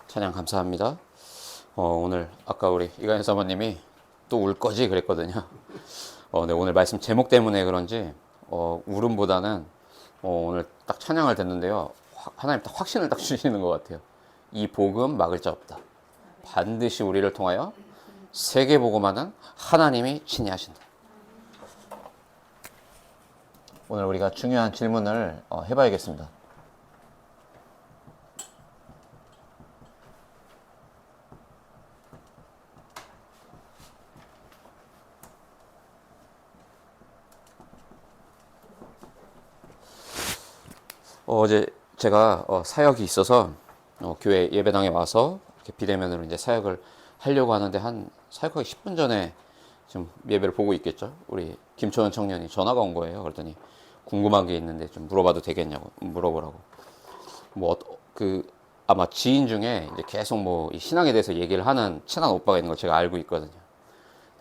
찬양 감사합니다. 오늘 아까 우리 이가연 사모님이 또 울 거지 그랬거든요. 네, 오늘 말씀 제목 때문에 그런지 울음보다는 오늘 딱 찬양을 듣는데요. 하나님 딱 확신을 딱 주시는 것 같아요. 이 복음 막을 자 없다. 반드시 우리를 통하여 세계 복음하는 하나님이 친히 하신다. 오늘 우리가 중요한 질문을 해봐야겠습니다. 어제 제가 사역이 있어서 교회 예배당에 와서 이렇게 비대면으로 이제 사역을 하려고 하는데 한 사역하기 10분 전에 지금 예배를 보고 있겠죠. 우리 김초원 청년이 전화가 온 거예요. 그랬더니 궁금한 게 있는데 좀 물어봐도 되겠냐고 물어보라고. 아마 지인 중에 이제 계속 이 신앙에 대해서 얘기를 하는 친한 오빠가 있는 걸 제가 알고 있거든요.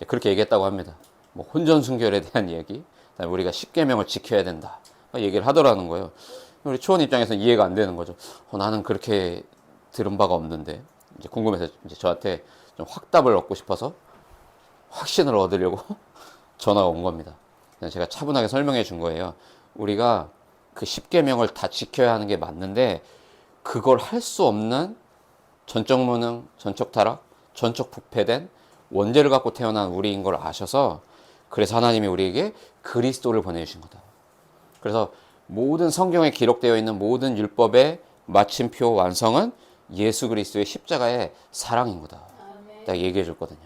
그렇게 얘기했다고 합니다. 혼전순결에 대한 얘기, 그다음에 우리가 십계명을 지켜야 된다 얘기를 하더라는 거예요. 우리 초원 입장에서는 이해가 안 되는 거죠. 나는 그렇게 들은 바가 없는데 이제 궁금해서 이제 저한테 좀 확답을 얻고 싶어서 확신을 얻으려고 전화가 온 겁니다. 그냥 제가 차분하게 설명해 준 거예요. 우리가 그 십계명을 다 지켜야 하는 게 맞는데 그걸 할 수 없는 전적 무능, 전적 타락, 전적 부패된 원죄를 갖고 태어난 우리인 걸 아셔서 그래서 하나님이 우리에게 그리스도를 보내주신 거다. 그래서 모든 성경에 기록되어 있는 모든 율법의 마침표 완성은 예수 그리스도의 십자가의 사랑인 거다. 딱 얘기해 줬거든요.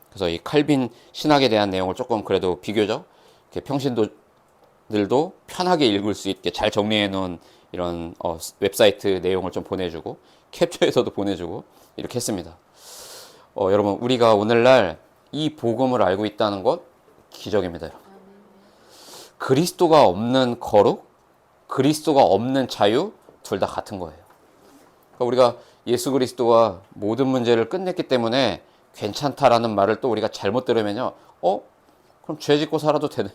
그래서 이 칼빈 신학에 대한 내용을 조금 그래도 비교적 평신도들도 편하게 읽을 수 있게 잘 정리해 놓은 이런 웹사이트 내용을 좀 보내주고 캡처해서도 보내주고 이렇게 했습니다. 여러분 우리가 오늘날 이 복음을 알고 있다는 것 기적입니다. 여러분. 그리스도가 없는 거룩, 그리스도가 없는 자유 둘 다 같은 거예요. 그러니까 우리가 예수 그리스도가 모든 문제를 끝냈기 때문에 괜찮다라는 말을 또 우리가 잘못 들으면요. 그럼 죄 짓고 살아도 되네?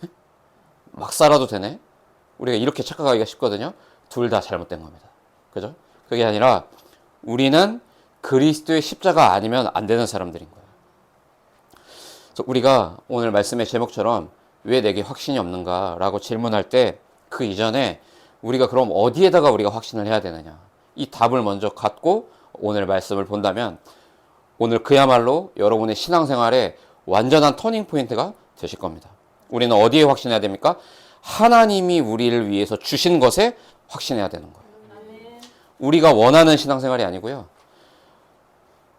막 살아도 되네? 우리가 이렇게 착각하기가 쉽거든요. 둘 다 잘못된 겁니다. 그죠? 그게 아니라 우리는 그리스도의 십자가 아니면 안 되는 사람들인 거예요. 그래서 우리가 오늘 말씀의 제목처럼 왜 내게 확신이 없는가라고 질문할 때 그 이전에 우리가 그럼 어디에다가 우리가 확신을 해야 되느냐. 이 답을 먼저 갖고 오늘 말씀을 본다면 오늘 그야말로 여러분의 신앙생활에 완전한 터닝 포인트가 되실 겁니다. 우리는 어디에 확신해야 됩니까? 하나님이 우리를 위해서 주신 것에 확신해야 되는 거예요. 우리가 원하는 신앙생활이 아니고요.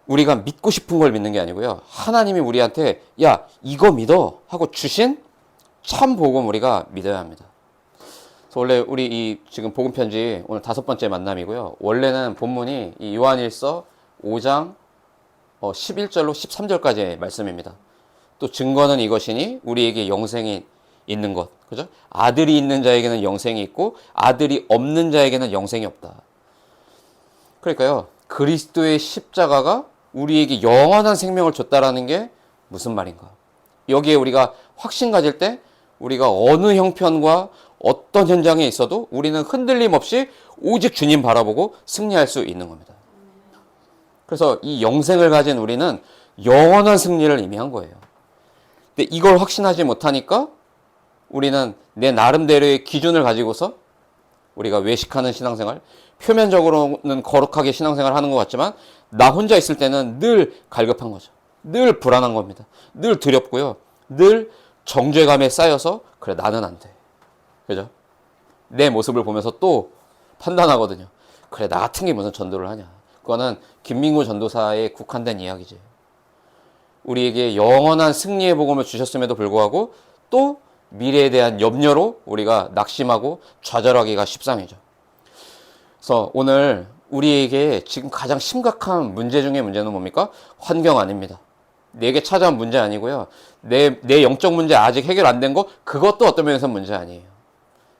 우리가 믿고 싶은 걸 믿는 게 아니고요. 하나님이 우리한테 야 이거 믿어 하고 주신 참 복음 우리가 믿어야 합니다. 그래서 원래 우리 이 지금 복음 편지 오늘 5번째 만남이고요. 원래는 본문이 이 요한일서 5장 11절로 13절까지의 말씀입니다. 또 증거는 이것이니 우리에게 영생이 있는 것. 그죠? 아들이 있는 자에게는 영생이 있고 아들이 없는 자에게는 영생이 없다. 그러니까요. 그리스도의 십자가가 우리에게 영원한 생명을 줬다라는 게 무슨 말인가? 여기에 우리가 확신 가질 때 우리가 어느 형편과 어떤 현장에 있어도 우리는 흔들림 없이 오직 주님 바라보고 승리할 수 있는 겁니다. 그래서 이 영생을 가진 우리는 영원한 승리를 의미한 거예요. 근데 이걸 확신하지 못하니까 우리는 내 나름대로의 기준을 가지고서 우리가 외식하는 신앙생활, 표면적으로는 거룩하게 신앙생활 하는 것 같지만 나 혼자 있을 때는 늘 갈급한 거죠. 늘 불안한 겁니다. 늘 두렵고요. 늘 정죄감에 쌓여서 그래 나는 안 돼. 그죠? 내 모습을 보면서 또 판단하거든요. 그래 나 같은 게 무슨 전도를 하냐. 그거는 김민구 전도사에 국한된 이야기지. 우리에게 영원한 승리의 복음을 주셨음에도 불구하고 또 미래에 대한 염려로 우리가 낙심하고 좌절하기가 십상이죠. 그래서 오늘 우리에게 지금 가장 심각한 문제 중에 문제는 뭡니까? 환경 아닙니다. 내게 찾아온 문제 아니고요. 내 영적 문제 아직 해결 안 된 거 그것도 어떤 면에서 문제 아니에요.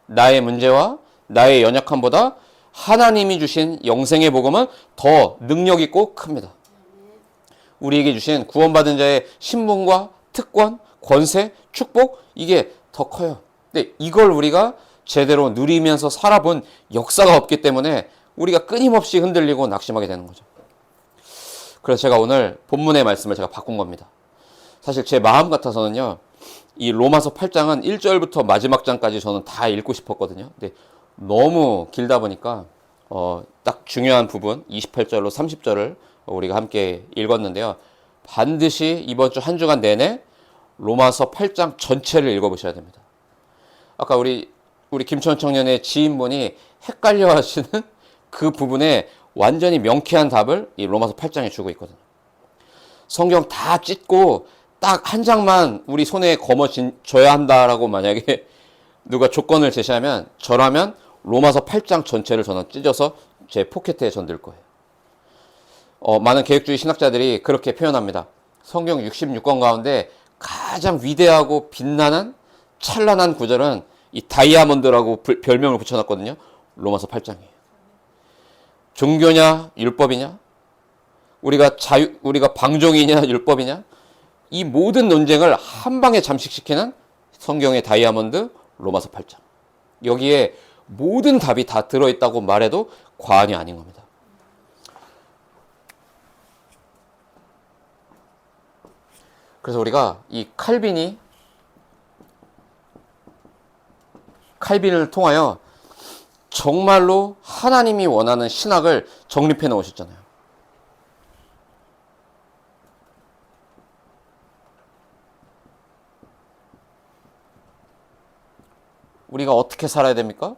나의 문제와 나의 연약함보다 하나님이 주신 영생의 복음은 더 능력 있고 큽니다. 우리에게 주신 구원받은 자의 신분과 특권, 권세, 축복 이게 더 커요. 근데 이걸 우리가 제대로 누리면서 살아본 역사가 없기 때문에 우리가 끊임없이 흔들리고 낙심하게 되는 거죠. 그래서 제가 오늘 본문의 말씀을 제가 바꾼 겁니다. 사실 제 마음 같아서는요, 이 로마서 8장은 1절부터 마지막 장까지 저는 다 읽고 싶었거든요. 근데 너무 길다 보니까 딱 중요한 부분 28절로 30절을 우리가 함께 읽었는데요. 반드시 이번 주 한 주간 내내 로마서 8장 전체를 읽어보셔야 됩니다. 아까 우리 김천 청년의 지인분이 헷갈려 하시는 그 부분에 완전히 명쾌한 답을 이 로마서 8장에 주고 있거든요. 성경 다 찢고 딱 한 장만 우리 손에 거머쥐어야 한다라고 만약에 누가 조건을 제시하면 저라면 로마서 8장 전체를 저는 찢어서 제 포켓에 넣을 거예요. 많은 개혁주의 신학자들이 그렇게 표현합니다. 성경 66권 가운데 가장 위대하고 빛나는 찬란한 구절은 이 다이아몬드라고 별명을 붙여놨거든요. 로마서 8장이에요. 종교냐 율법이냐, 우리가 방종이냐 율법이냐, 이 모든 논쟁을 한 방에 잠식시키는 성경의 다이아몬드 로마서 8장. 여기에 모든 답이 다 들어있다고 말해도 과언이 아닌 겁니다. 그래서 우리가 이 칼빈을 통하여 정말로 하나님이 원하는 신학을 정립해 놓으셨잖아요. 우리가 어떻게 살아야 됩니까?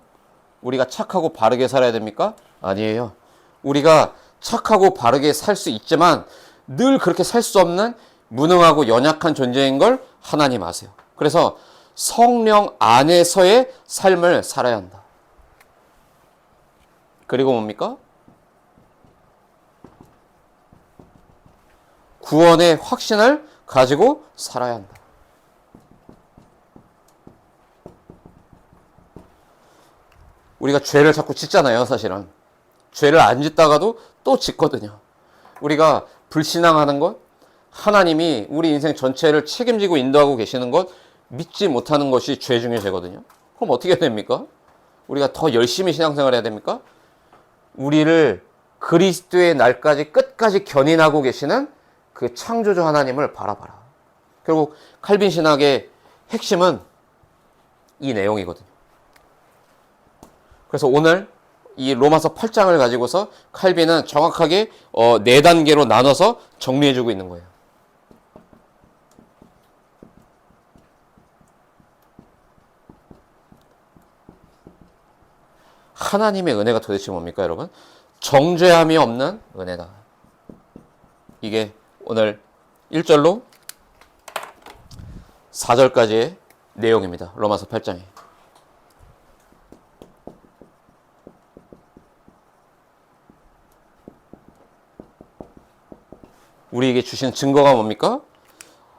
우리가 착하고 바르게 살아야 됩니까? 아니에요. 우리가 착하고 바르게 살 수 있지만 늘 그렇게 살 수 없는 무능하고 연약한 존재인 걸 하나님 아세요. 그래서 성령 안에서의 삶을 살아야 한다. 그리고 뭡니까? 구원의 확신을 가지고 살아야 한다. 우리가 죄를 자꾸 짓잖아요, 사실은. 죄를 안 짓다가도 또 짓거든요. 우리가 불신앙하는 것, 하나님이 우리 인생 전체를 책임지고 인도하고 계시는 것, 믿지 못하는 것이 죄 중에 죄거든요. 그럼 어떻게 해야 됩니까? 우리가 더 열심히 신앙생활 해야 됩니까? 우리를 그리스도의 날까지 끝까지 견인하고 계시는 그 창조주 하나님을 바라봐라. 결국 칼빈 신학의 핵심은 이 내용이거든요. 그래서 오늘 이 로마서 8장을 가지고서 칼빈은 정확하게 4단계로 나눠서 정리해주고 있는 거예요. 하나님의 은혜가 도대체 뭡니까, 여러분? 정죄함이 없는 은혜다. 이게 오늘 1절로 4절까지의 내용입니다. 로마서 8장에. 우리에게 주신 증거가 뭡니까?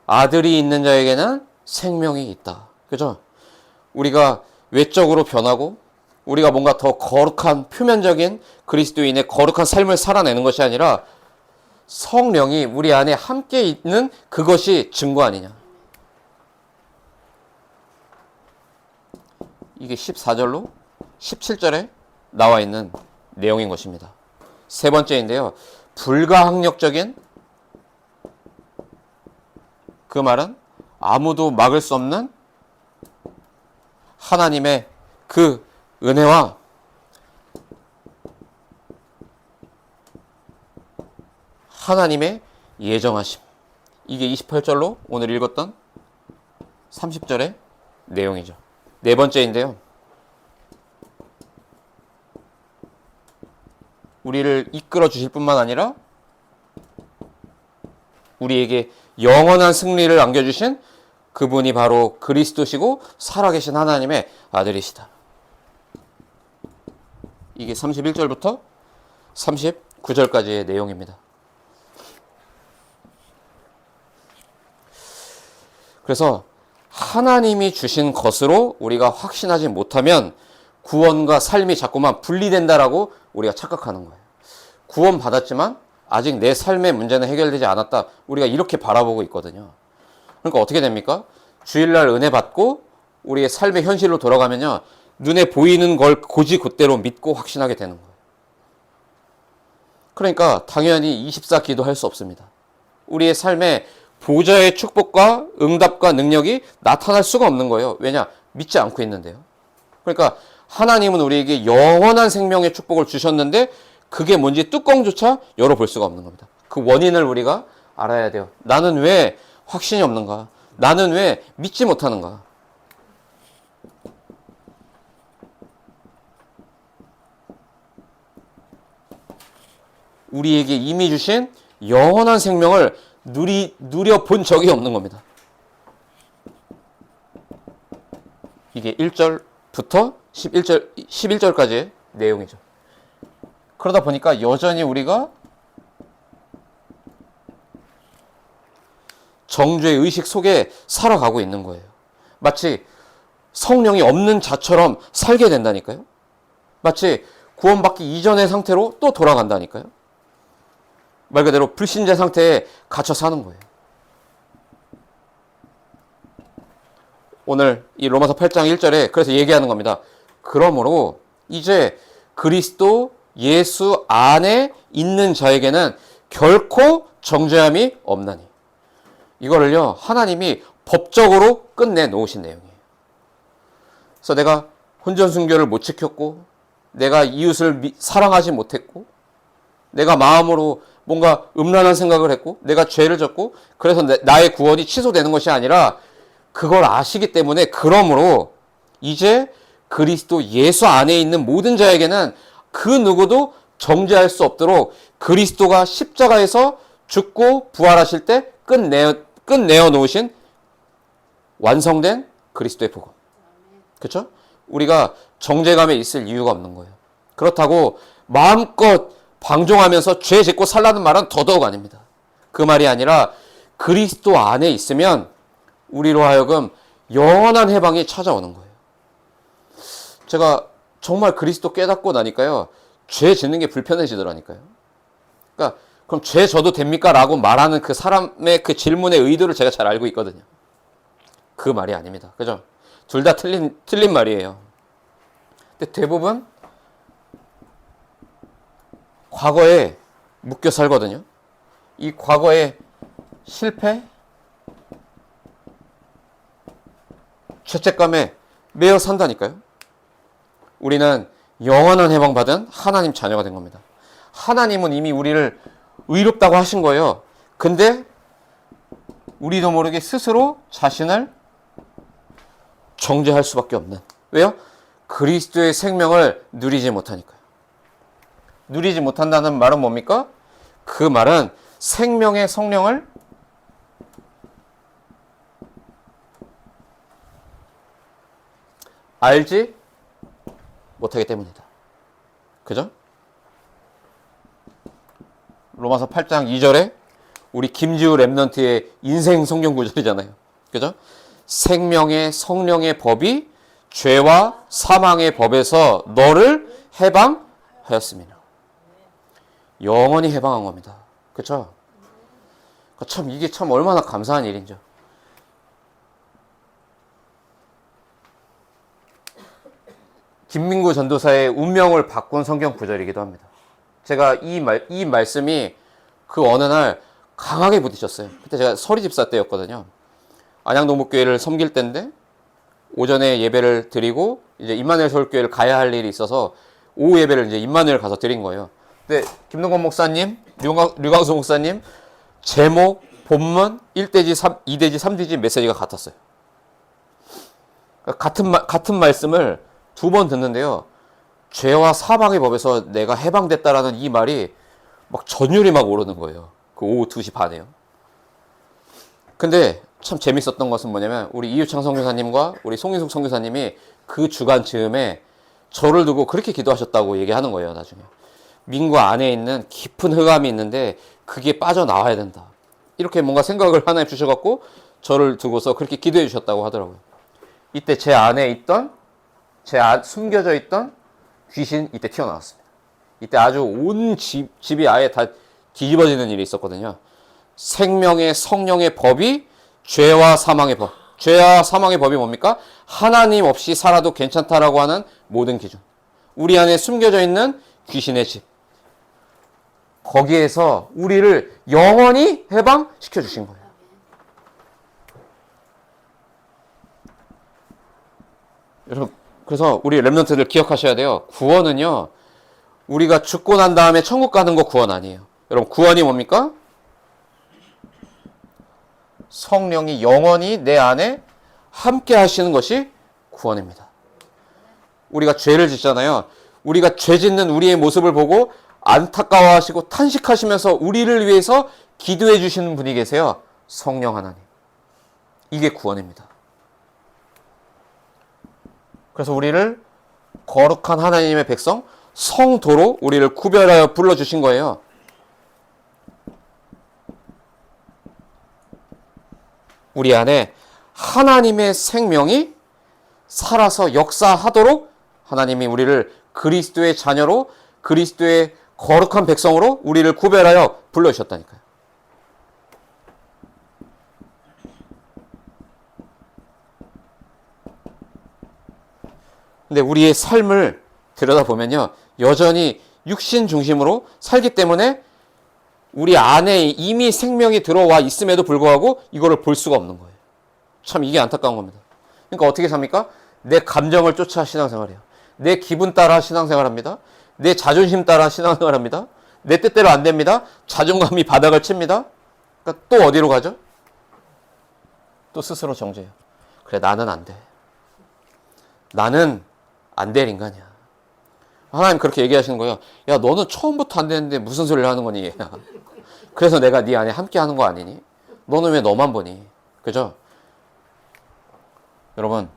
아들이 있는 자에게는 생명이 있다. 그죠? 우리가 외적으로 변하고 우리가 뭔가 더 거룩한 표면적인 그리스도인의 거룩한 삶을 살아내는 것이 아니라 성령이 우리 안에 함께 있는 그것이 증거 아니냐. 이게 14절로 17절에 나와 있는 내용인 것입니다. 세 번째인데요. 불가항력적인, 그 말은 아무도 막을 수 없는 하나님의 그 은혜와 하나님의 예정하심. 이게 28절로 오늘 읽었던 30절의 내용이죠. 네 번째인데요. 우리를 이끌어 주실 뿐만 아니라 우리에게 영원한 승리를 안겨주신 그분이 바로 그리스도시고 살아계신 하나님의 아들이시다. 이게 31절부터 39절까지의 내용입니다. 그래서 하나님이 주신 것으로 우리가 확신하지 못하면 구원과 삶이 자꾸만 분리된다라고 우리가 착각하는 거예요. 구원 받았지만 아직 내 삶의 문제는 해결되지 않았다. 우리가 이렇게 바라보고 있거든요. 그러니까 어떻게 됩니까? 주일날 은혜 받고 우리의 삶의 현실로 돌아가면요. 눈에 보이는 걸 곧이곧대로 믿고 확신하게 되는 거예요. 그러니까 당연히 24 기도할 수 없습니다. 우리의 삶에 보좌의 축복과 응답과 능력이 나타날 수가 없는 거예요. 왜냐? 믿지 않고 있는데요. 그러니까 하나님은 우리에게 영원한 생명의 축복을 주셨는데 그게 뭔지 뚜껑조차 열어볼 수가 없는 겁니다. 그 원인을 우리가 알아야 돼요. 나는 왜 확신이 없는가? 나는 왜 믿지 못하는가? 우리에게 이미 주신 영원한 생명을 누려본 적이 없는 겁니다. 이게 1절부터 11절까지의 내용이죠. 그러다 보니까 여전히 우리가 정죄의 의식 속에 살아가고 있는 거예요. 마치 성령이 없는 자처럼 살게 된다니까요. 마치 구원받기 이전의 상태로 또 돌아간다니까요. 말 그대로 불신자 상태에 갇혀 사는 거예요. 오늘 이 로마서 8장 1절에 그래서 얘기하는 겁니다. 그러므로 이제 그리스도 예수 안에 있는 자에게는 결코 정죄함이 없나니. 이거를요, 하나님이 법적으로 끝내 놓으신 내용이에요. 그래서 내가 혼전순결을 못 지켰고, 내가 이웃을 사랑하지 못했고, 내가 마음으로 뭔가 음란한 생각을 했고, 내가 죄를 졌고, 그래서 나의 구원이 취소되는 것이 아니라 그걸 아시기 때문에 그러므로 이제 그리스도 예수 안에 있는 모든 자에게는 그 누구도 정죄할 수 없도록 그리스도가 십자가에서 죽고 부활하실 때 끝내어 놓으신 완성된 그리스도의 복음. 그렇죠? 우리가 정죄감에 있을 이유가 없는 거예요. 그렇다고 마음껏 방종하면서 죄 짓고 살라는 말은 더더욱 아닙니다. 그 말이 아니라 그리스도 안에 있으면 우리로 하여금 영원한 해방이 찾아오는 거예요. 제가 정말 그리스도 깨닫고 나니까요, 죄 짓는 게 불편해지더라니까요. 그러니까 그럼 죄 져도 됩니까? 라고 말하는 그 사람의 그 질문의 의도를 제가 잘 알고 있거든요. 그 말이 아닙니다. 그죠? 둘 다 틀린 말이에요. 근데 대부분 과거에 묶여 살거든요. 이 과거의 실패, 죄책감에 매여 산다니까요. 우리는 영원한 해방받은 하나님 자녀가 된 겁니다. 하나님은 이미 우리를 의롭다고 하신 거예요. 근데 우리도 모르게 스스로 자신을 정죄할 수밖에 없는. 왜요? 그리스도의 생명을 누리지 못하니까요. 누리지 못한다는 말은 뭡니까? 그 말은 생명의 성령을 알지 못하기 때문이다. 그죠? 로마서 8장 2절에 우리 김지우 랩넌트의 인생 성경 구절이잖아요. 그죠? 생명의 성령의 법이 죄와 사망의 법에서 너를 해방하였습니다. 영원히 해방한 겁니다. 그렇죠? 참 이게 참 얼마나 감사한 일인죠. 김민구 전도사의 운명을 바꾼 성경 구절이기도 합니다. 제가 이 말씀이 그 어느 날 강하게 부딪혔어요. 그때 제가 서리집사 때였거든요. 안양동북교회를 섬길 때인데 오전에 예배를 드리고 이제 임마누엘 서울교회를 가야 할 일이 있어서 오후 예배를 이제 임마누엘 가서 드린 거예요. 근데 김동건 목사님, 류광수 목사님 제목, 본문 1대지, 2대지, 3대지 메시지가 같았어요. 같은 말씀을 두 번 듣는데요. 죄와 사망의 법에서 내가 해방됐다라는 이 말이 막 전율이 막 오르는 거예요. 그 오후 2시 반에요. 근데 참 재밌었던 것은 뭐냐면 우리 이유창 선교사님과 우리 송인숙 선교사님이 그 주간 즈음에 저를 두고 그렇게 기도하셨다고 얘기하는 거예요. 나중에 민구 안에 있는 깊은 흑암이 있는데 그게 빠져나와야 된다. 이렇게 뭔가 생각을 하나님 주셔갖고 저를 두고서 그렇게 기도해 주셨다고 하더라고요. 이때 제 안에 있던 숨겨져 있던 귀신 이때 튀어나왔습니다. 이때 아주 온 집이 아예 다 뒤집어지는 일이 있었거든요. 생명의 성령의 법이 죄와 사망의 법. 죄와 사망의 법이 뭡니까? 하나님 없이 살아도 괜찮다라고 하는 모든 기준. 우리 안에 숨겨져 있는 귀신의 집. 거기에서 우리를 영원히 해방시켜 주신 거예요. 여러분, 그래서 우리 렘넌트들 기억하셔야 돼요. 구원은요, 우리가 죽고 난 다음에 천국 가는 거 구원 아니에요. 여러분, 구원이 뭡니까? 성령이 영원히 내 안에 함께 하시는 것이 구원입니다. 우리가 죄를 짓잖아요. 우리가 죄 짓는 우리의 모습을 보고 안타까워하시고 탄식하시면서 우리를 위해서 기도해 주시는 분이 계세요. 성령 하나님. 이게 구원입니다. 그래서 우리를 거룩한 하나님의 백성, 성도로 우리를 구별하여 불러주신 거예요. 우리 안에 하나님의 생명이 살아서 역사하도록 하나님이 우리를 그리스도의 자녀로, 그리스도의 거룩한 백성으로 우리를 구별하여 불러주셨다니까요. 근데 우리의 삶을 들여다보면요, 여전히 육신 중심으로 살기 때문에 우리 안에 이미 생명이 들어와 있음에도 불구하고 이거를 볼 수가 없는 거예요. 참 이게 안타까운 겁니다. 그러니까 어떻게 삽니까? 내 감정을 쫓아 신앙생활해요. 내 기분 따라 신앙생활합니다. 내 자존심 따라 신앙생활합니다. 내 뜻대로 안 됩니다. 자존감이 바닥을 칩니다. 그러니까 또 어디로 가죠? 또 스스로 정죄해요. 그래, 나는 안 돼. 나는 안 될 인간이야. 하나님 그렇게 얘기하시는 거예요. 야, 너는 처음부터 안 되는데 무슨 소리를 하는 거니? 그래서 내가 네 안에 함께 하는 거 아니니? 너는 왜 너만 보니? 그죠? 여러분,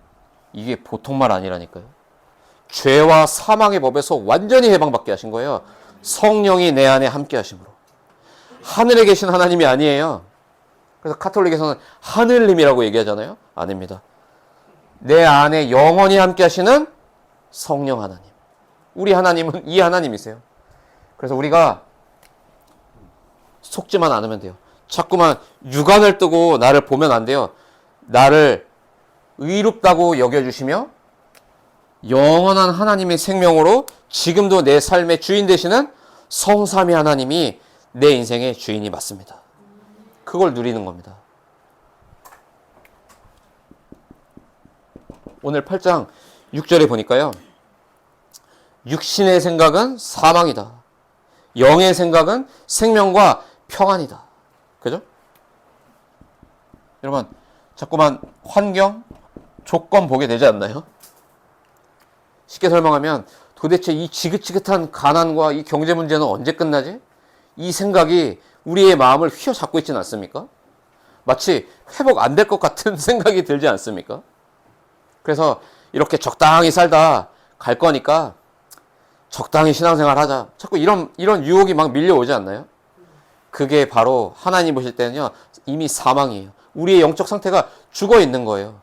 이게 보통 말 아니라니까요. 죄와 사망의 법에서 완전히 해방받게 하신 거예요. 성령이 내 안에 함께 하심으로. 하늘에 계신 하나님이 아니에요. 그래서 카톨릭에서는 하늘님이라고 얘기하잖아요. 아닙니다. 내 안에 영원히 함께 하시는 성령 하나님. 우리 하나님은 이 하나님이세요. 그래서 우리가 속지만 않으면 돼요. 자꾸만 육안을 뜨고 나를 보면 안 돼요. 나를 의롭다고 여겨주시며 영원한 하나님의 생명으로 지금도 내 삶의 주인 되시는 성삼위 하나님이 내 인생의 주인이 맞습니다. 그걸 누리는 겁니다. 오늘 8장 6절에 보니까요, 육신의 생각은 사망이다. 영의 생각은 생명과 평안이다. 그죠? 여러분, 자꾸만 환경, 조건 보게 되지 않나요? 쉽게 설명하면 도대체 이 지긋지긋한 가난과 이 경제 문제는 언제 끝나지? 이 생각이 우리의 마음을 휘어잡고 있지는 않습니까? 마치 회복 안 될 것 같은 생각이 들지 않습니까? 그래서 이렇게 적당히 살다 갈 거니까 적당히 신앙생활 하자. 자꾸 이런 유혹이 막 밀려오지 않나요? 그게 바로 하나님 보실 때는요, 이미 사망이에요. 우리의 영적 상태가 죽어 있는 거예요.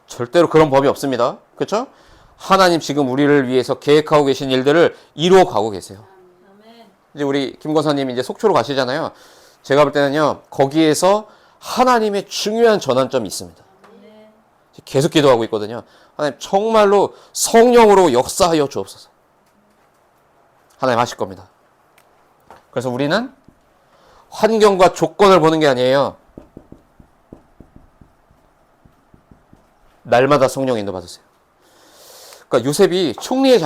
절대로 그런 법이 없습니다. 그렇죠? 하나님 지금 우리를 위해서 계획하고 계신 일들을 이루어 가고 계세요. 이제 우리 김 권사님이 이제 속초로 가시잖아요. 제가 볼 때는요, 거기에서 하나님의 중요한 전환점이 있습니다. 계속 기도하고 있거든요. 하나님 정말로 성령으로 역사하여 주옵소서. 하나님 하실 겁니다. 그래서 우리는 환경과 조건을 보는 게 아니에요. 날마다 성령 인도 받으세요. 그러니까 요셉이 총리의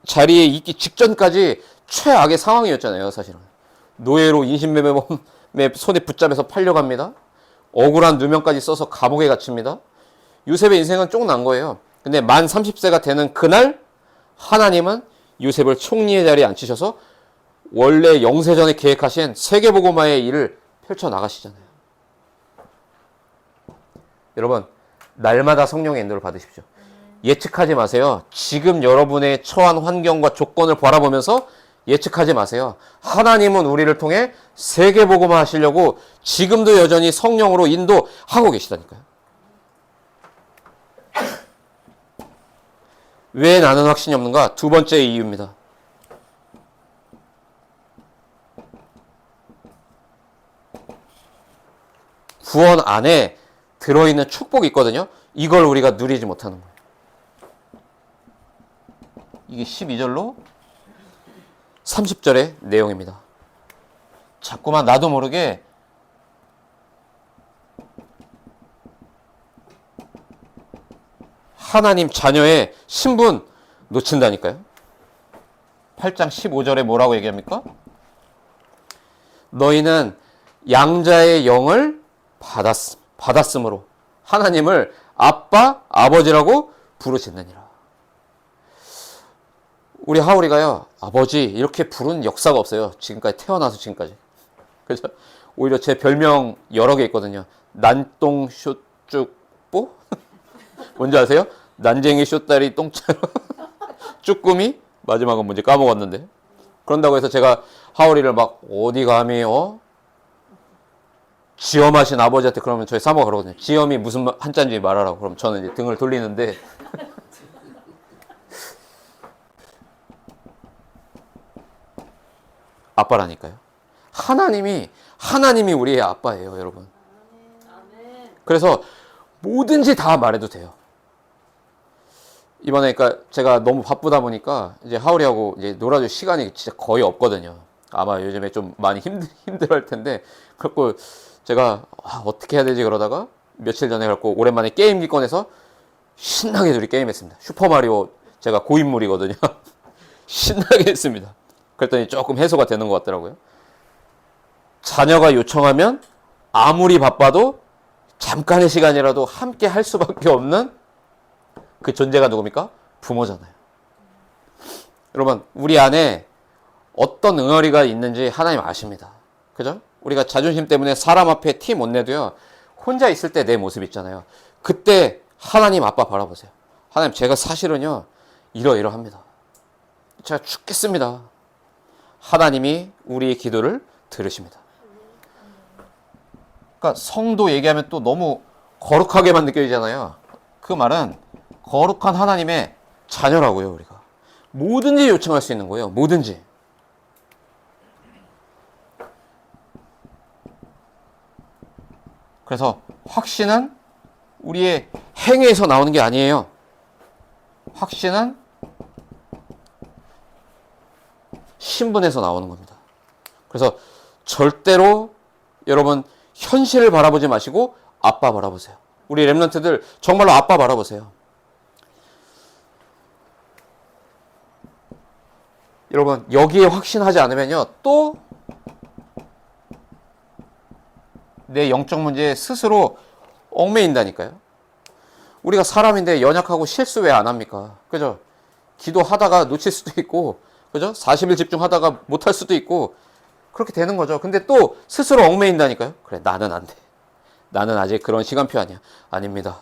자리에 있기 직전까지 최악의 상황이었잖아요, 사실은. 노예로 인신매매 손에 붙잡혀서 팔려갑니다. 억울한 누명까지 써서 감옥에 갇힙니다. 요셉의 인생은 쫑난 거예요. 근데 만 30세가 되는 그날 하나님은 요셉을 총리의 자리에 앉히셔서 원래 영세전에 계획하신 세계복음화의 일을 펼쳐나가시잖아요. 여러분, 날마다 성령의 인도를 받으십시오. 예측하지 마세요. 지금 여러분의 처한 환경과 조건을 바라보면서 예측하지 마세요. 하나님은 우리를 통해 세계복음화 하시려고 지금도 여전히 성령으로 인도하고 계시다니까요. 왜 나는 확신이 없는가? 두 번째 이유입니다. 구원 안에 들어있는 축복이 있거든요. 이걸 우리가 누리지 못하는 거예요. 이게 12절로 30절의 내용입니다. 자꾸만 나도 모르게 하나님 자녀의 신분 놓친다니까요. 8장 15절에 뭐라고 얘기합니까? 너희는 양자의 영을 받았으므로 하나님을 아빠, 아버지라고 부르짖느니라. 우리 하울이가요, 아버지 이렇게 부른 역사가 없어요. 지금까지 태어나서 지금까지. 그래서 오히려 제 별명 여러 개 있거든요. 난똥쇼쭈뽀? 뭔지 아세요? 난쟁이 쇼다리 똥차로 쭈꾸미? 마지막은 뭔지 까먹었는데. 그런다고 해서 제가 하울이를 막 어디 감히 지엄하신 아버지한테 그러면 저희 사모가 그러거든요. 지엄이 무슨 한자인지 말하라고. 그럼 저는 이제 등을 돌리는데 아빠라니까요. 하나님이 우리의 아빠예요, 여러분. 그래서 뭐든지 다 말해도 돼요. 이번에 그러니까 제가 너무 바쁘다 보니까 이제 하울이하고 이제 놀아줄 시간이 진짜 거의 없거든요. 아마 요즘에 좀 많이 힘들어할 텐데, 그래갖고 제가 어떻게 해야 되지 그러다가 며칠 전에 그래갖고 오랜만에 게임기 꺼내서 신나게 둘이 게임했습니다. 슈퍼마리오 제가 고인물이거든요. 신나게 했습니다. 그랬더니 조금 해소가 되는 것 같더라고요. 자녀가 요청하면 아무리 바빠도 잠깐의 시간이라도 함께 할 수밖에 없는 그 존재가 누굽니까? 부모잖아요. 여러분, 우리 안에 어떤 응어리가 있는지 하나님 아십니다. 그죠? 우리가 자존심 때문에 사람 앞에 티 못 내도요, 혼자 있을 때 내 모습 있잖아요. 그때 하나님 아빠 바라보세요. 하나님, 제가 사실은요, 이러이러합니다. 제가 죽겠습니다. 하나님이 우리의 기도를 들으십니다. 그러니까 성도 얘기하면 또 너무 거룩하게만 느껴지잖아요. 그 말은 거룩한 하나님의 자녀라고요, 우리가. 뭐든지 요청할 수 있는 거예요. 뭐든지. 그래서 확신은 우리의 행위에서 나오는 게 아니에요. 확신은 신분에서 나오는 겁니다. 그래서 절대로 여러분 현실을 바라보지 마시고 아빠 바라보세요. 우리 랩런트들 정말로 아빠 바라보세요. 여러분, 여기에 확신하지 않으면요, 또 내 영적 문제에 스스로 얽매인다니까요. 우리가 사람인데 연약하고 실수 왜 안 합니까? 그죠? 기도하다가 놓칠 수도 있고, 그죠? 40일 집중하다가 못할 수도 있고, 그렇게 되는 거죠. 근데 또 스스로 얽매인다니까요. 그래, 나는 안 돼. 나는 아직 그런 시간표 아니야. 아닙니다.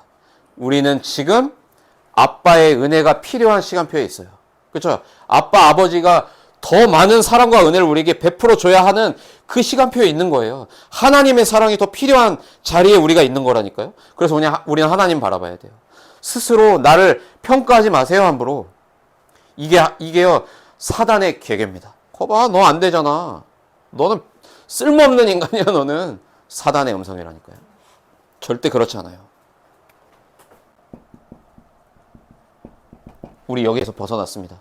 우리는 지금 아빠의 은혜가 필요한 시간표에 있어요. 그렇죠? 아빠, 아버지가 더 많은 사랑과 은혜를 우리에게 베풀어 줘야 하는 그 시간표에 있는 거예요. 하나님의 사랑이 더 필요한 자리에 우리가 있는 거라니까요. 그래서 우리는 하나님 바라봐야 돼요. 스스로 나를 평가하지 마세요, 함부로. 이게요, 사단의 계계입니다. 거봐, 너 안 되잖아. 너는 쓸모없는 인간이야, 너는. 사단의 음성이라니까요. 절대 그렇지 않아요. 우리 여기에서 벗어났습니다.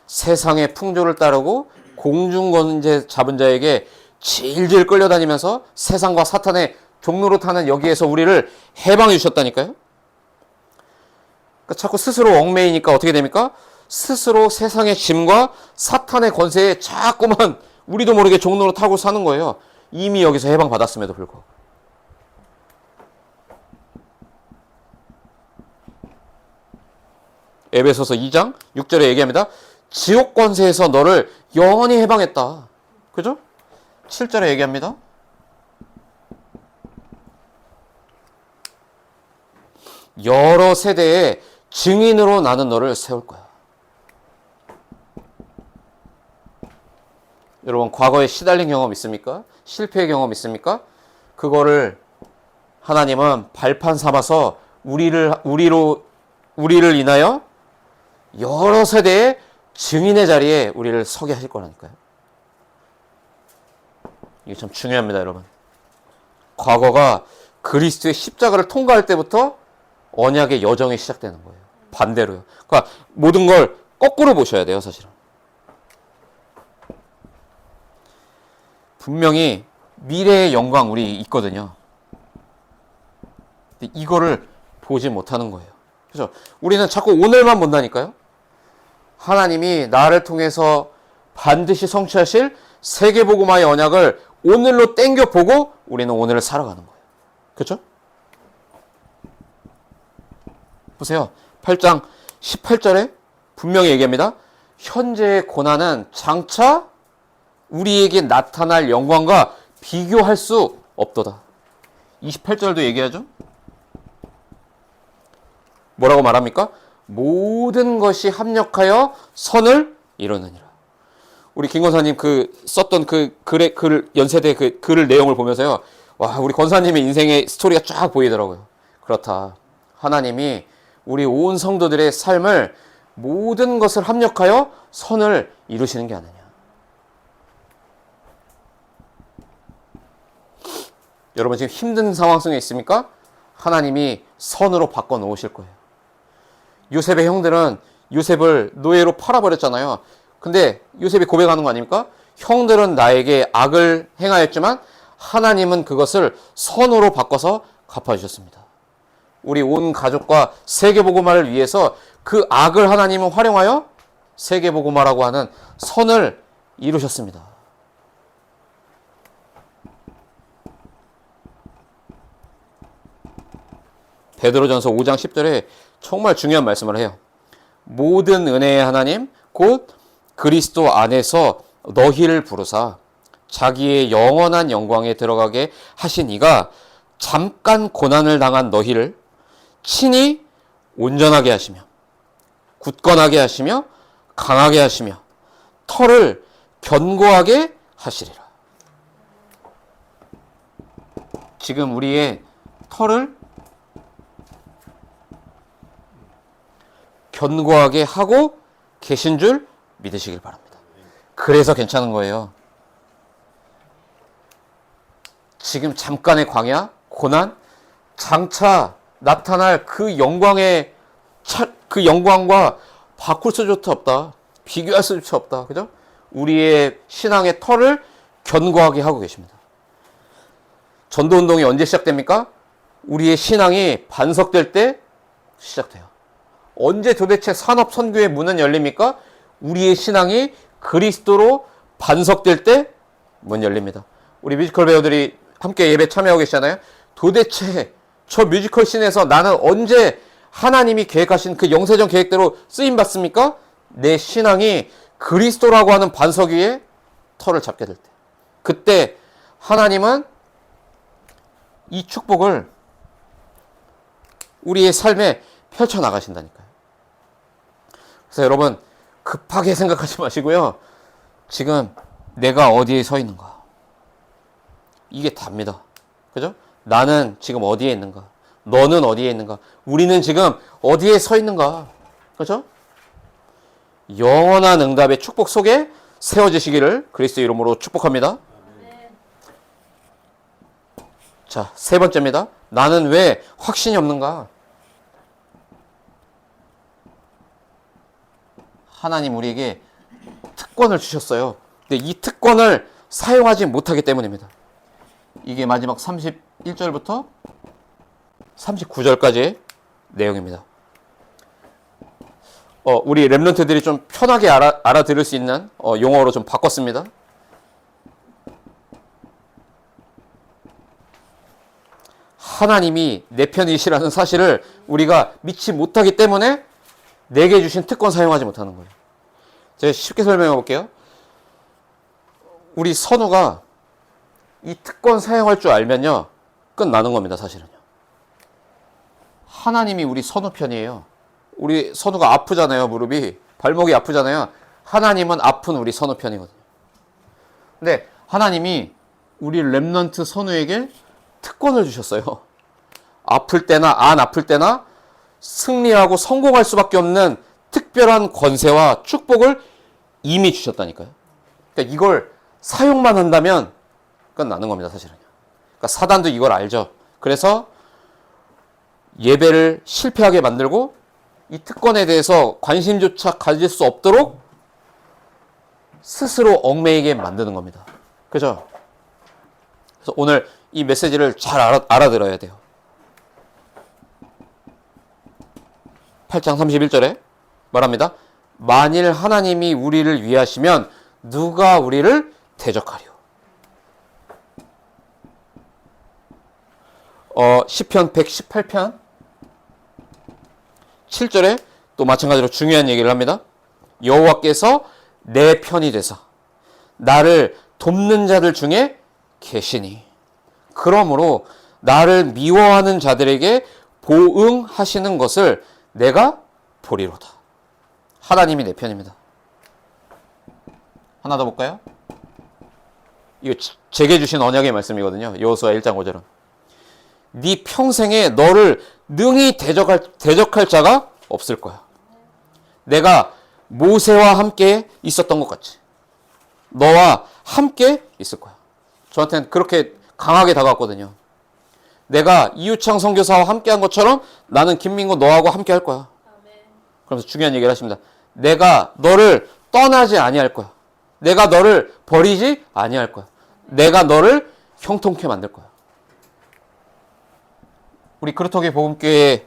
세상의 풍조를 따르고 공중권세 잡은 자에게 질질 끌려다니면서 세상과 사탄의 종로로 타는 여기에서 우리를 해방해 주셨다니까요. 그러니까 자꾸 스스로 얽매이니까 어떻게 됩니까? 스스로 세상의 짐과 사탄의 권세에 자꾸만 우리도 모르게 종로로 타고 사는 거예요. 이미 여기서 해방받았음에도 불구하고. 에베소서 2장 6절에 얘기합니다. 지옥 권세에서 너를 영원히 해방했다. 그죠? 7절에 얘기합니다. 여러 세대의 증인으로 나는 너를 세울 거야. 여러분, 과거에 시달린 경험 있습니까? 실패의 경험 있습니까? 그거를 하나님은 발판 삼아서 우리를 인하여 여러 세대의 증인의 자리에 우리를 서게 하실 거라니까요. 이게 참 중요합니다, 여러분. 과거가 그리스도의 십자가를 통과할 때부터 언약의 여정이 시작되는 거예요. 반대로요. 그러니까 모든 걸 거꾸로 보셔야 돼요, 사실은. 분명히 미래의 영광 우리 있거든요. 근데 이거를 보지 못하는 거예요. 그죠? 우리는 자꾸 오늘만 본다니까요. 하나님이 나를 통해서 반드시 성취하실 세계복음화의 언약을 오늘로 땡겨 보고 우리는 오늘을 살아가는 거예요. 그렇죠? 보세요. 8장 18절에 분명히 얘기합니다. 현재의 고난은 장차 우리에게 나타날 영광과 비교할 수 없도다. 28절도 얘기하죠. 뭐라고 말합니까? 모든 것이 합력하여 선을 이루느니라. 우리 김 권사님 썼던 글 연세대 그 글을 내용을 보면서요. 와, 우리 권사님의 인생의 스토리가 쫙 보이더라고요. 그렇다. 하나님이 우리 온 성도들의 삶을 모든 것을 합력하여 선을 이루시는 게 아니냐. 여러분 지금 힘든 상황 속에 있습니까? 하나님이 선으로 바꿔 놓으실 거예요. 요셉의 형들은 요셉을 노예로 팔아버렸잖아요. 근데 요셉이 고백하는 거 아닙니까? 형들은 나에게 악을 행하였지만 하나님은 그것을 선으로 바꿔서 갚아주셨습니다. 우리 온 가족과 세계복음화를 위해서 그 악을 하나님은 활용하여 세계복음화라고 하는 선을 이루셨습니다. 베드로전서 5장 10절에 정말 중요한 말씀을 해요. 모든 은혜의 하나님 곧 그리스도 안에서 너희를 부르사 자기의 영원한 영광에 들어가게 하신 이가 잠깐 고난을 당한 너희를 친히 온전하게 하시며 굳건하게 하시며 강하게 하시며 털을 견고하게 하시리라. 지금 우리의 털을 견고하게 하고 계신 줄 믿으시길 바랍니다. 그래서 괜찮은 거예요. 지금 잠깐의 광야, 고난, 장차 나타날 그 영광의 그 영광과 바꿀 수조차 없다. 비교할 수조차 없다. 그죠? 우리의 신앙의 털을 견고하게 하고 계십니다. 전도운동이 언제 시작됩니까? 우리의 신앙이 반석될 때 시작돼요. 언제 도대체 산업선교의 문은 열립니까? 우리의 신앙이 그리스도로 반석될 때 문 열립니다. 우리 뮤지컬 배우들이 함께 예배 참여하고 계시잖아요. 도대체 저 뮤지컬 씬에서 나는 언제 하나님이 계획하신 그 영세전 계획대로 쓰임받습니까? 내 신앙이 그리스도라고 하는 반석 위에 털을 잡게 될 때. 그때 하나님은 이 축복을 우리의 삶에 펼쳐나가신다니까요. 그래서 여러분 급하게 생각하지 마시고요. 지금 내가 어디에 서 있는가. 이게 답니다. 그죠? 나는 지금 어디에 있는가? 너는 어디에 있는가? 우리는 지금 어디에 서 있는가? 그죠? 영원한 응답의 축복 속에 세워지시기를 그리스도 이름으로 축복합니다. 자, 세 번째입니다. 나는 왜 확신이 없는가? 하나님 우리에게 특권을 주셨어요. 근데 이 특권을 사용하지 못하기 때문입니다. 이게 마지막 31절부터 39절까지의 내용입니다. 우리 랩런트들이 좀 편하게 알아들을 수 있는 용어로 좀 바꿨습니다. 하나님이 내 편이시라는 사실을 우리가 믿지 못하기 때문에 내게 주신 특권 사용하지 못하는 거예요. 제가 쉽게 설명해 볼게요. 우리 선우가 이 특권 사용할 줄 알면요. 끝나는 겁니다, 사실은요. 하나님이 우리 선우 편이에요. 우리 선우가 아프잖아요, 무릎이. 발목이 아프잖아요. 하나님은 아픈 우리 선우 편이거든요. 근데 하나님이 우리 렘넌트 선우에게 특권을 주셨어요. 아플 때나 안 아플 때나 승리하고 성공할 수밖에 없는 특별한 권세와 축복을 이미 주셨다니까요. 그러니까 이걸 사용만 한다면 끝나는 겁니다, 사실은. 그러니까 사단도 이걸 알죠. 그래서 예배를 실패하게 만들고 이 특권에 대해서 관심조차 가질 수 없도록 스스로 얽매이게 만드는 겁니다. 그죠? 그래서 오늘 이 메시지를 잘 알아들어야 돼요. 8장 31절에 말합니다. 만일 하나님이 우리를 위하시면 누가 우리를 대적하리요. 시편 118편 7절에 또 마찬가지로 중요한 얘기를 합니다. 여호와께서 내 편이 되사 나를 돕는 자들 중에 계시니 그러므로 나를 미워하는 자들에게 보응하시는 것을 내가 보리로다. 하나님이 내 편입니다. 하나 더 볼까요? 이거 제게 주신 언약의 말씀이거든요. 여호수아 1장 5절은 네 평생에 너를 능히 대적할 자가 없을 거야. 내가 모세와 함께 있었던 것 같이 너와 함께 있을 거야. 저한테는 그렇게 강하게 다가왔거든요. 내가 이유창 선교사와 함께 한 것처럼 나는 김민구 너하고 함께 할 거야. 그러면서 중요한 얘기를 하십니다. 내가 너를 떠나지 아니할 거야. 내가 너를 버리지 아니할 거야. 내가 너를 형통케 만들 거야. 우리 그루터기 복음교회의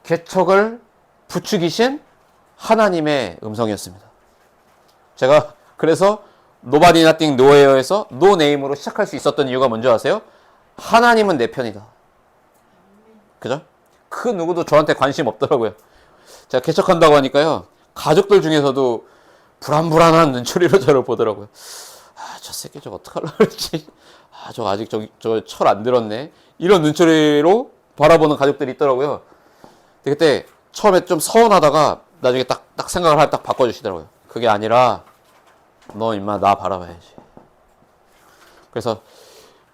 개척을 부추기신 하나님의 음성이었습니다. 제가 그래서 Nobody Nothing Nowhere에서 No Name으로 시작할 수 있었던 이유가 뭔지 아세요? 하나님은 내 편이다. 그죠? 그 누구도 저한테 관심 없더라고요. 제가 개척한다고 하니까요. 가족들 중에서도 불안불안한 눈초리로 저를 보더라고요. 저 새끼 저거 어떡하려고 그랬지? 저 아직 저 철 안 들었네. 이런 눈초리로 바라보는 가족들이 있더라고요. 근데 그때 처음에 좀 서운하다가 나중에 딱 생각을 하고 딱 바꿔주시더라고요. 그게 아니라 너 임마 나 바라봐야지. 그래서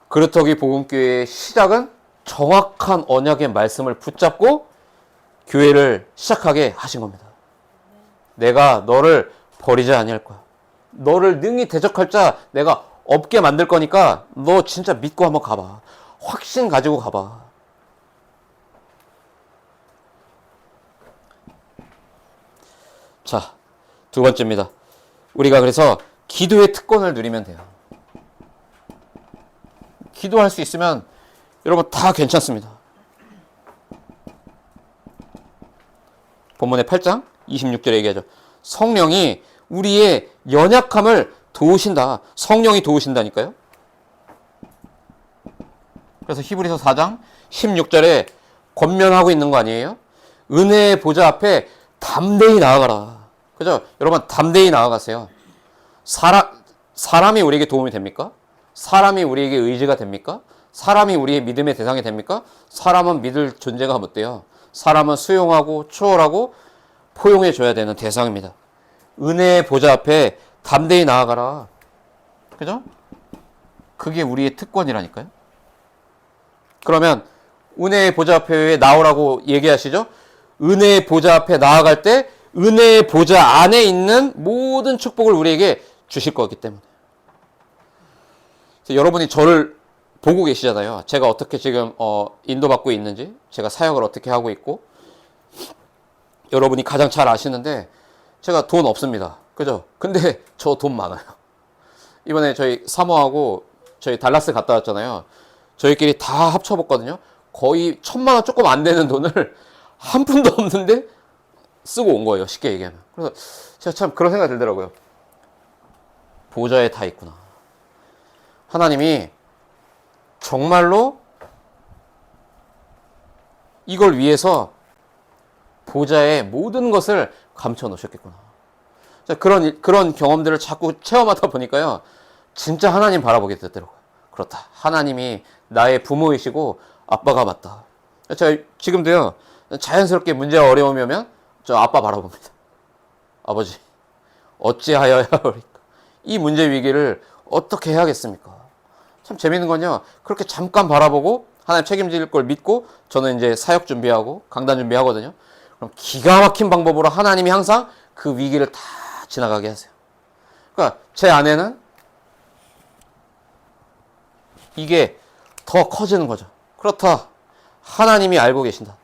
그루터기 복음교회의 시작은 정확한 언약의 말씀을 붙잡고 교회를 시작하게 하신 겁니다. 내가 너를 버리지 아니할 거야. 너를 능히 대적할 자 내가 없게 만들 거니까 너 진짜 믿고 한번 가봐. 확신 가지고 가봐. 자, 두 번째입니다. 우리가 그래서 기도의 특권을 누리면 돼요. 기도할 수 있으면 여러분 다 괜찮습니다. 본문의 8장 26절에 얘기하죠. 성령이 우리의 연약함을 도우신다. 성령이 도우신다니까요. 그래서 히브리서 4장 16절에 권면하고 있는 거 아니에요? 은혜의 보좌 앞에 담대히 나아가라. 그죠? 여러분 담대히 나아가세요. 사람이 우리에게 도움이 됩니까? 사람이 우리에게 의지가 됩니까? 사람이 우리의 믿음의 대상이 됩니까? 사람은 믿을 존재가 못 돼요. 사람은 수용하고 추월하고 포용해 줘야 되는 대상입니다. 은혜의 보좌 앞에 담대히 나아가라. 그죠? 그게 우리의 특권이라니까요. 그러면 은혜의 보좌 앞에 왜 나오라고 얘기하시죠? 은혜의 보좌 앞에 나아갈 때 은혜의 보좌 안에 있는 모든 축복을 우리에게 주실 거기 때문에. 여러분이 저를 보고 계시잖아요. 제가 어떻게 지금 인도받고 있는지, 제가 사역을 어떻게 하고 있고, 여러분이 가장 잘 아시는데 제가 돈 없습니다. 그죠? 근데 저 돈 많아요. 이번에 저희 사모하고 저희 달라스 갔다 왔잖아요. 저희끼리 다 합쳐봤거든요. 거의 1,000만 원 조금 안 되는 돈을 한 푼도 없는데 쓰고 온 거예요. 쉽게 얘기하면. 그래서 제가 참 그런 생각이 들더라고요. 보좌에 다 있구나. 하나님이 정말로 이걸 위해서 보좌에 모든 것을 감춰 놓으셨겠구나. 그런 경험들을 자꾸 체험하다 보니까요. 진짜 하나님 바라보게 되더라고요. 그렇다. 하나님이 나의 부모이시고 아빠가 맞다. 제가 지금도요. 자연스럽게 문제가 어려움이 오면 저 아빠 바라봅니다. 아버지 어찌하여야 합니까? 이 문제 위기를 어떻게 해야겠습니까? 참 재밌는 건요. 그렇게 잠깐 바라보고 하나님 책임질 걸 믿고 저는 이제 사역 준비하고 강단 준비하거든요. 그럼 기가 막힌 방법으로 하나님이 항상 그 위기를 다 지나가게 하세요. 그러니까 제 안에는 이게 더 커지는 거죠. 그렇다. 하나님이 알고 계신다.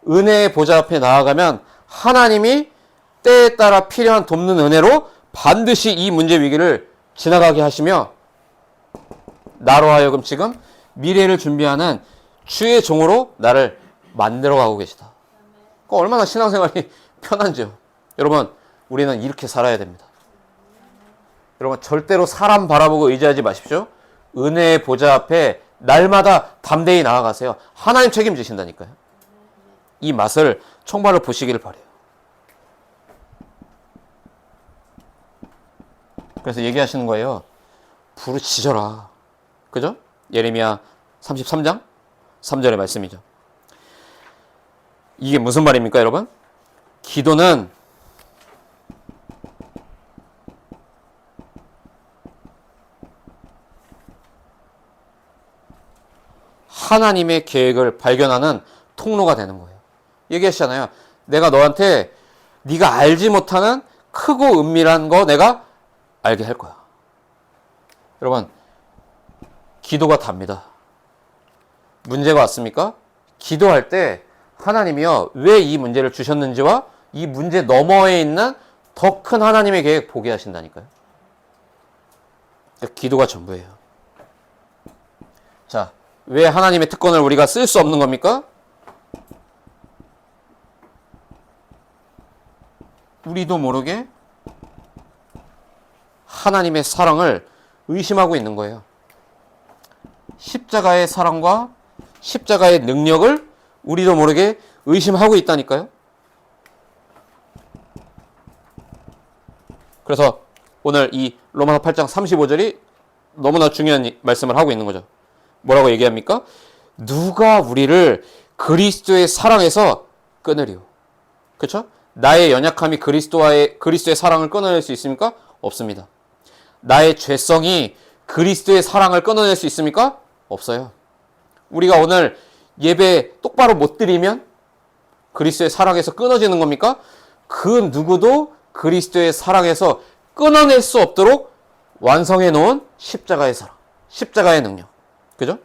은혜의 보좌 앞에 나아가면 하나님이 때에 따라 필요한 돕는 은혜로 반드시 이 문제 위기를 지나가게 하시며 나로 하여금 지금 미래를 준비하는 주의 종으로 나를 만들어가고 계시다. 얼마나 신앙생활이 편한지요. 여러분, 우리는 이렇게 살아야 됩니다. 여러분, 절대로 사람 바라보고 의지하지 마십시오. 은혜의 보좌 앞에 날마다 담대히 나아가세요. 하나님 책임지신다니까요. 이 맛을 정말로 보시기를 바라요. 그래서 얘기하시는 거예요. 부르짖어라. 그죠? 예레미야 33장 3절의 말씀이죠. 이게 무슨 말입니까, 여러분? 기도는 하나님의 계획을 발견하는 통로가 되는 거예요. 얘기하시잖아요. 내가 너한테 네가 알지 못하는 크고 은밀한 거 내가 알게 할 거야. 여러분, 기도가 답니다. 문제가 왔습니까? 기도할 때 하나님이요, 왜 이 문제를 주셨는지와 이 문제 너머에 있는 더 큰 하나님의 계획 보게 하신다니까요. 그러니까 기도가 전부예요. 자, 왜 하나님의 특권을 우리가 쓸 수 없는 겁니까? 우리도 모르게 하나님의 사랑을 의심하고 있는 거예요. 십자가의 사랑과 십자가의 능력을 우리도 모르게 의심하고 있다니까요. 그래서 오늘 이 로마서 8장 35절이 너무나 중요한 말씀을 하고 있는 거죠. 뭐라고 얘기합니까? 누가 우리를 그리스도의 사랑에서 끊으리요. 그렇죠? 나의 연약함이 그리스도의 사랑을 끊어낼 수 있습니까? 없습니다. 나의 죄성이 그리스도의 사랑을 끊어낼 수 있습니까? 없어요. 우리가 오늘 예배 똑바로 못 드리면 그리스도의 사랑에서 끊어지는 겁니까? 그 누구도 그리스도의 사랑에서 끊어낼 수 없도록 완성해 놓은 십자가의 사랑, 십자가의 능력. 그죠?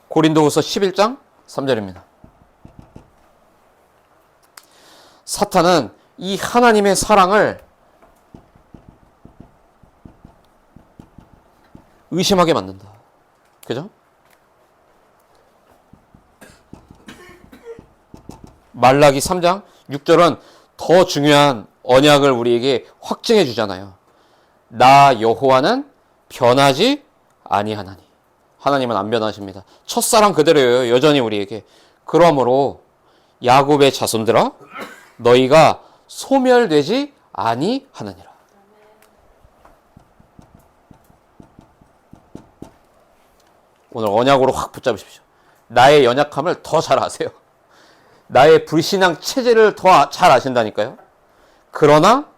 고린도후서 11장 3절입니다. 사탄은 이 하나님의 사랑을 의심하게 만든다. 그죠? 말라기 3장 6절은 더 중요한 언약을 우리에게 확증해 주잖아요. 나 여호와는 변하지 아니하나니. 하나님은 안 변하십니다. 첫사랑 그대로예요. 여전히 우리에게. 그러므로 야곱의 자손들아 너희가 소멸되지 아니하느니라. 오늘 언약으로 확 붙잡으십시오. 나의 연약함을 더 잘 아세요. 나의 불신앙 체제를 더 잘 아신다니까요. 그러나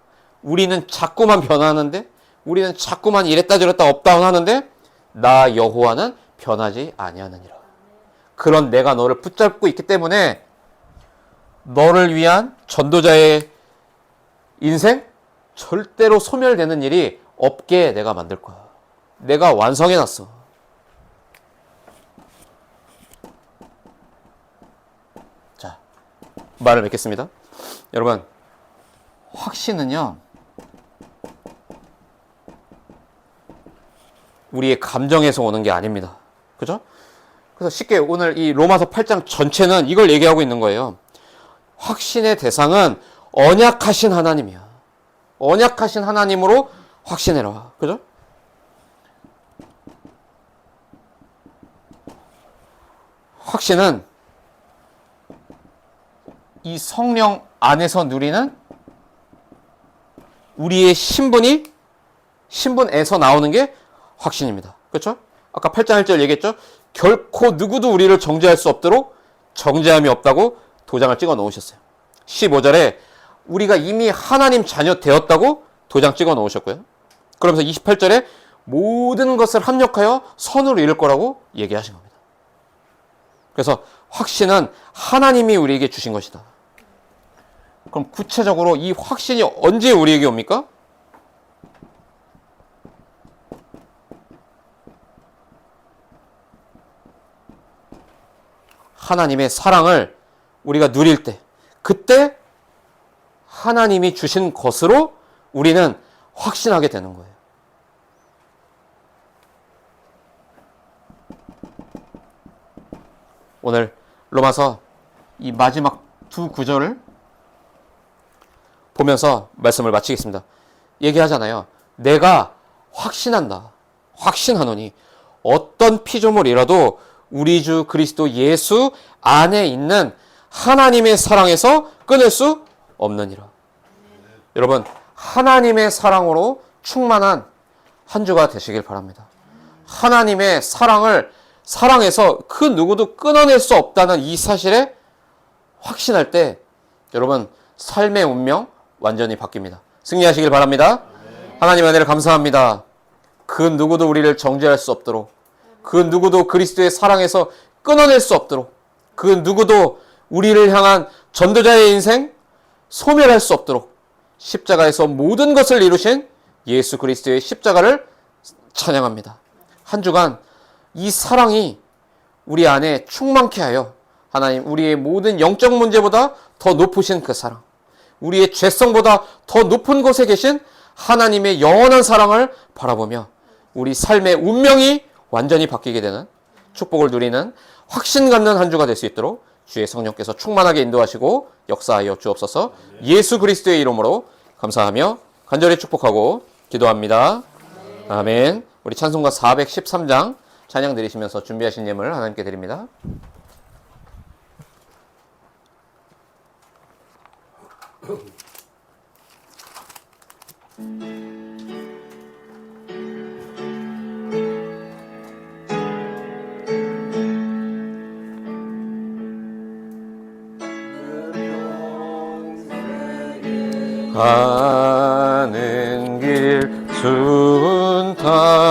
우리는 자꾸만 변하는데, 우리는 자꾸만 이랬다 저랬다 업다운 하는데 나 여호와는 변하지 아니하느니라. 그런 내가 너를 붙잡고 있기 때문에 너를 위한 전도자의 인생 절대로 소멸되는 일이 없게 내가 만들 거야. 내가 완성해놨어. 자, 말을 맺겠습니다. 여러분, 확신은요, 우리의 감정에서 오는 게 아닙니다. 그죠? 그래서 쉽게 오늘 이 로마서 8장 전체는 이걸 얘기하고 있는 거예요. 확신의 대상은 언약하신 하나님이야. 언약하신 하나님으로 확신해라. 그죠? 확신은 이 성령 안에서 누리는 우리의 신분에서 나오는 게 확신입니다. 그렇죠? 아까 8장 1절 얘기했죠? 결코 누구도 우리를 정죄할 수 없도록 정죄함이 없다고 도장을 찍어 놓으셨어요. 15절에 우리가 이미 하나님 자녀 되었다고 도장 찍어 놓으셨고요. 그러면서 28절에 모든 것을 합력하여 선으로 이룰 거라고 얘기하신 겁니다. 그래서 확신은 하나님이 우리에게 주신 것이다. 그럼 구체적으로 이 확신이 언제 우리에게 옵니까? 하나님의 사랑을 우리가 누릴 때, 그때 하나님이 주신 것으로 우리는 확신하게 되는 거예요. 오늘 로마서 이 마지막 두 구절을 보면서 말씀을 마치겠습니다. 얘기하잖아요. 내가 확신한다. 확신하노니 어떤 피조물이라도 우리 주 그리스도 예수 안에 있는 하나님의 사랑에서 끊을 수 없느니라. 여러분, 하나님의 사랑으로 충만한 한 주가 되시길 바랍니다. 하나님의 사랑에서 그 누구도 끊어낼 수 없다는 이 사실에 확신할 때 여러분 삶의 운명 완전히 바뀝니다. 승리하시길 바랍니다. 하나님 은혜를 감사합니다. 그 누구도 우리를 정죄할 수 없도록, 그 누구도 그리스도의 사랑에서 끊어낼 수 없도록, 그 누구도 우리를 향한 전도자의 인생 소멸할 수 없도록 십자가에서 모든 것을 이루신 예수 그리스도의 십자가를 찬양합니다. 한 주간 이 사랑이 우리 안에 충만케 하여 하나님 우리의 모든 영적 문제보다 더 높으신 그 사랑, 우리의 죄성보다 더 높은 곳에 계신 하나님의 영원한 사랑을 바라보며 우리 삶의 운명이 완전히 바뀌게 되는 축복을 누리는 확신 갖는 한 주가 될 수 있도록 주의 성령께서 충만하게 인도하시고 역사하여 주옵소서. 예수 그리스도의 이름으로 감사하며 간절히 축복하고 기도합니다. 아멘. 우리 찬송가 413장 찬양 드리시면서 준비하신 예물 하나님께 드립니다. 가는 길 순탄